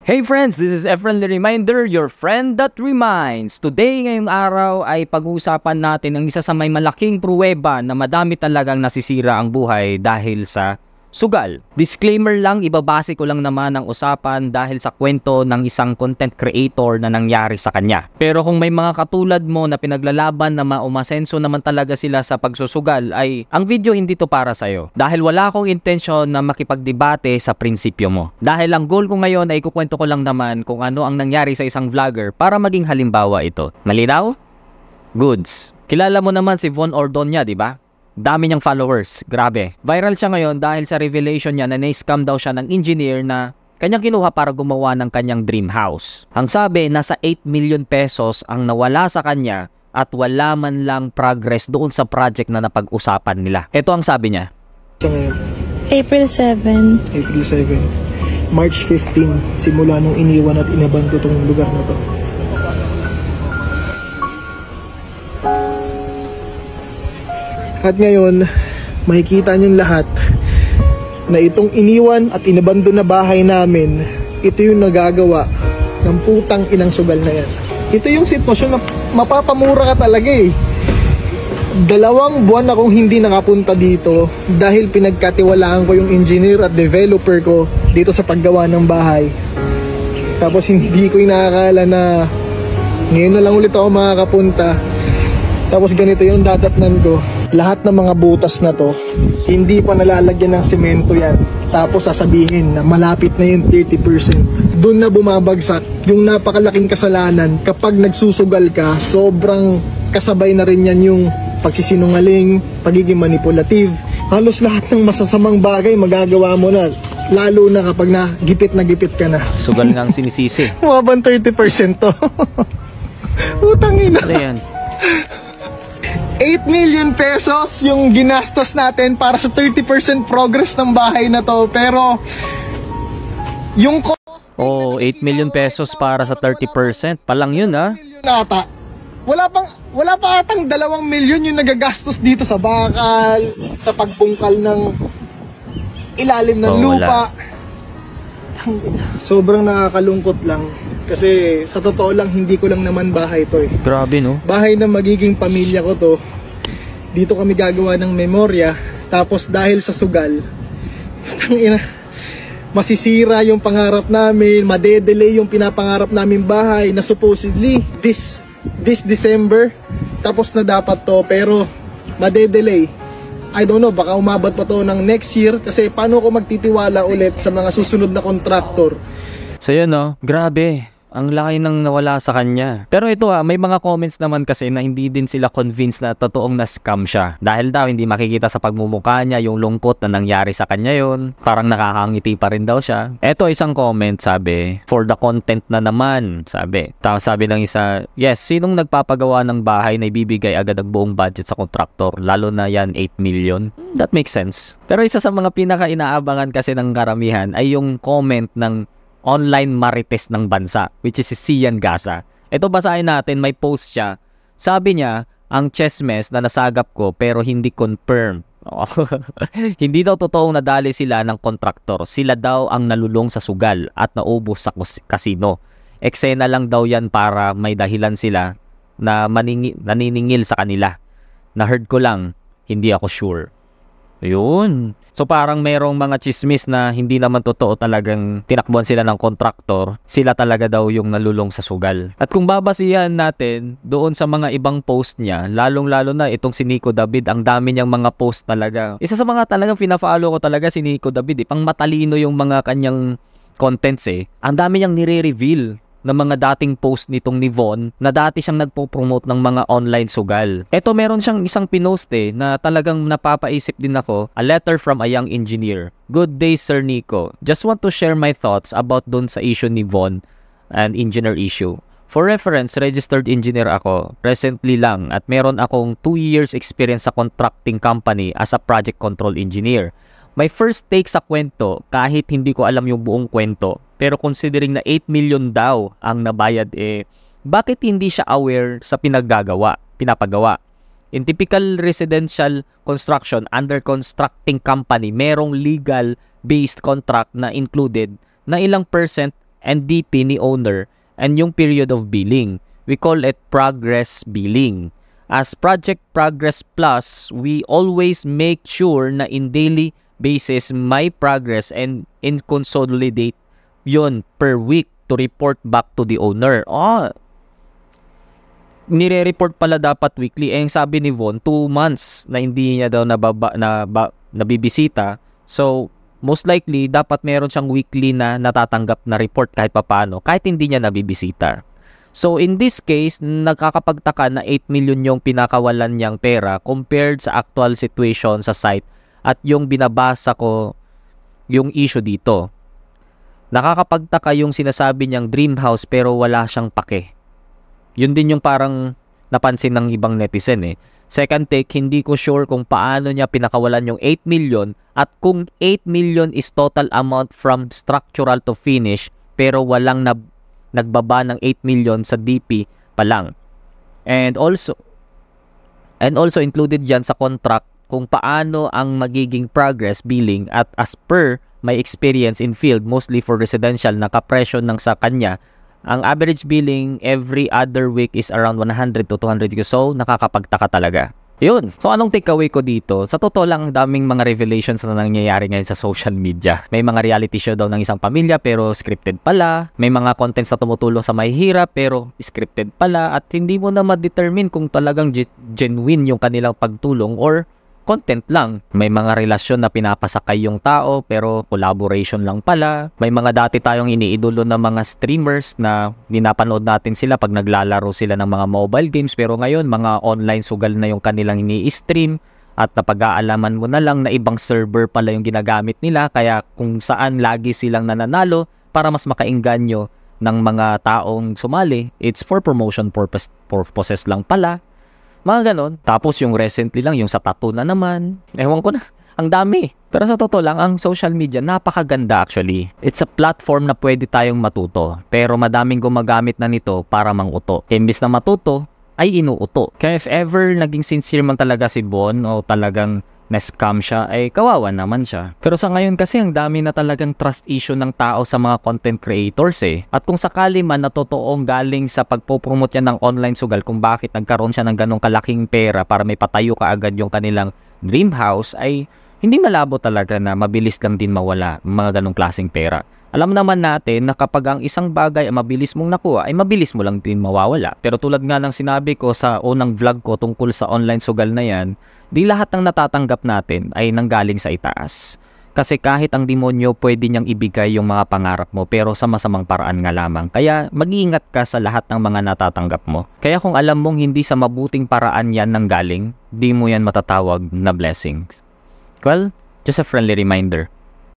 Hey friends, this is a friendly reminder, your friend that reminds. Today, ngayong araw ay pag-uusapan natin ang isa sa may malaking pruweba na madami talagang nasisira ang buhay dahil sa sugal. Disclaimer lang, ibabase ko lang naman ang usapan dahil sa kwento ng isang content creator na nangyari sa kanya. Pero kung may mga katulad mo na pinaglalaban na maumasenso naman talaga sila sa pagsusugal, ay ang video hindi to para sa'yo. Dahil wala akong intensyon na makipagdebate sa prinsipyo mo. Dahil ang goal ko ngayon ay ikukwento ko lang naman kung ano ang nangyari sa isang vlogger para maging halimbawa ito. Malinaw? Goods. Kilala mo naman si Von Ordonia, di ba? Dami niyang followers, grabe. Viral siya ngayon dahil sa revelation niya na na-scam daw siya ng engineer na kanyang kinuha para gumawa ng kanyang dream house. Ang sabi, nasa 8 million pesos ang nawala sa kanya at wala man lang progress doon sa project na napag-usapan nila. Ito ang sabi niya. April 7. April 7. March 15, simula nung iniwan at inabando tong lugar na to. At ngayon, makikita niyong lahat na itong iniwan at inabando na bahay namin, ito yung nagagawa ng putang inang sugal na yan. Ito yung sitwasyon na mapapamura ka talaga eh. 2 buwan akong hindi nakapunta dito dahil pinagkatiwalaan ko yung engineer at developer ko dito sa paggawa ng bahay. Tapos hindi ko inakala na ngayon na lang ulit ako makakapunta. Tapos ganito yung dadatnan ko. Lahat ng mga butas na to, hindi pa nalalagyan ng semento yan. Tapos sasabihin na malapit na yung 30%. Doon na bumabagsak yung napakalaking kasalanan. Kapag nagsusugal ka, sobrang kasabay na rin yan yung pagsisinungaling, pagiging manipulative. Halos lahat ng masasamang bagay magagawa mo na. Lalo na kapag na gipit ka na. Sugal nga ang sinisisi. Mabang 30% to. Utang ina. Ano yan? 8 million pesos yung ginastos natin para sa 30% progress ng bahay na to. Pero yung cost 8 million pesos para sa 30%. Palang yun ha? ata. Wala pa atang 2 million yung nagagastos dito sa bakal, sa pagbungkal ng ilalim ng lupa. Sobrang nakakalungkot lang. Kasi sa totoo lang, hindi ko lang naman bahay to eh. Grabe no? Bahay na magiging pamilya ko to. Dito kami gagawa ng memorya. Tapos dahil sa sugal, masisira yung pangarap namin, madedelay yung pinapangarap namin bahay na supposedly this December. Tapos na dapat to, pero madedelay. I don't know, baka umabot pa to ng next year. Kasi paano ko magtitiwala ulit sa mga susunod na kontraktor? So yun no, grabe. Ang laki nang nawala sa kanya. Pero ito may mga comments naman kasi na hindi din sila convinced na totoong na-scam siya. Dahil daw hindi makikita sa pagmumukha niya yung lungkot na nangyari sa kanya yon. Parang nakakangiti pa rin daw siya. Ito isang comment sabi, for the content na naman, sabi. Tapos sabi ng isa, yes, sinong nagpapagawa ng bahay na ibibigay agad ang buong budget sa kontraktor? Lalo na yan 8 million. That makes sense. Pero isa sa mga pinaka-inaabangan kasi ng karamihan ay yung comment ng online marites ng bansa, which is si Sian Gaza. Ito basahin natin, may post siya. Sabi niya, ang chessmes na nasagap ko pero hindi confirm. Hindi daw totoong nadali sila ng kontraktor. Sila daw ang nalulong sa sugal at naubos sa kasino. Eksena lang daw yan para may dahilan sila na naniningil sa kanila. Na-heard ko lang, hindi ako sure. Ayun. So parang merong mga chismis na hindi naman totoo, talagang tinakbuhan sila ng kontraktor. Sila talaga daw yung nalulong sa sugal. At kung babasihan natin doon sa mga ibang post niya, lalong-lalo na itong si Nico David, ang dami niyang mga post talaga. Isa sa mga talagang fina-follow ko talaga si Nico David. Pang matalino yung mga kanyang contents eh. Ang dami niyang nire-reveal ng mga dating post nitong ni Von na dati siyang nagpo-promote ng mga online sugal. Eto, meron siyang isang pinost na talagang napapaisip din ako. A letter from a young engineer. Good day, Sir Nico. Just want to share my thoughts about dun sa issue ni Von and engineer issue. For reference, registered engineer ako recently lang at meron akong 2 years experience sa contracting company as a project control engineer. My first take sa kwento, kahit hindi ko alam yung buong kwento, pero considering na 8 million daw ang nabayad bakit hindi siya aware sa pinapagawa? In typical residential construction, under constructing company, merong legal-based contract na included na ilang percent and DP ni owner and yung period of billing. We call it progress billing. As Project Progress Plus, we always make sure na in daily basis may progress and in consolidate yon per week to report back to the owner. Nire-report pala dapat weekly. Yung sabi ni Von, 2 months na hindi niya daw nabibisita. So, most likely, dapat meron siyang weekly na natatanggap na report kahit papano, kahit hindi niya nabibisita. So, in this case, nakakapagtaka na 8 million yung pinakawalan niyang pera compared sa actual situation sa site at yung binabasa ko yung issue dito. Nakakapagtaka yung sinasabi niyang dream house pero wala siyang pake. Yun din yung parang napansin ng ibang netizen eh. Second take, hindi ko sure kung paano niya pinakawalan yung 8 million at kung 8 million is total amount from structural to finish pero walang nagbaba ng 8 million sa DP pa lang. And also included dyan sa contract kung paano ang magiging progress billing at as per my experience in field, mostly for residential, nakapresyo ng sa kanya, ang average billing every other week is around 100 to 200. So, nakakapagtaka talaga. Yun. So, anong takeaway ko dito? Sa totoo lang, daming mga revelations na nangyayari ngayon sa social media. May mga reality show daw ng isang pamilya pero scripted pala. May mga contents na tumutulong sa may hirap pero scripted pala. At hindi mo na ma-determine kung talagang genuine yung kanilang pagtulong or content lang. May mga relasyon na pinapasakay yung tao pero collaboration lang pala. May mga dati tayong iniidolo na mga streamers na pinapanood natin sila pag naglalaro sila ng mga mobile games pero ngayon mga online sugal na yung kanilang ini-stream at napag-aalaman mo na lang na ibang server pala yung ginagamit nila kaya kung saan lagi silang nananalo para mas makainganyo ng mga taong sumali. It's for promotion purposes lang pala. Mga ganon. Tapos yung recently lang, yung sa tattoo na naman. Ewan ko na. Ang dami. Pero sa totoo lang, ang social media, napakaganda actually. It's a platform na pwede tayong matuto. Pero madaming gumagamit na nito para manguto. Imbis na matuto, ay inuuto. Kaya if ever naging sincere man talaga si Bon o talagang na-scam siya, ay kawawa naman siya. Pero sa ngayon kasi, ang dami na talagang trust issue ng tao sa mga content creators eh. At kung sakali man na totoong galing sa pagpopromote yan ng online sugal kung bakit nagkaroon siya ng ganong kalaking pera para may patayo kaagad yung kanilang dream house, ay hindi malabo talaga na mabilis lang din mawala mga ganong klaseng pera. Alam naman natin na kapag ang isang bagay ay mabilis mong nakuha, ay mabilis mo lang din mawawala. Pero tulad nga ng sinabi ko sa unang vlog ko tungkol sa online sugal na yan, di lahat ng natatanggap natin ay nanggaling sa itaas. Kasi kahit ang demonyo pwede niyang ibigay yung mga pangarap mo pero sa masamang paraan nga lamang. Kaya mag-iingat ka sa lahat ng mga natatanggap mo. Kaya kung alam mong hindi sa mabuting paraan yan nanggaling, di mo yan matatawag na blessing. Well, just a friendly reminder.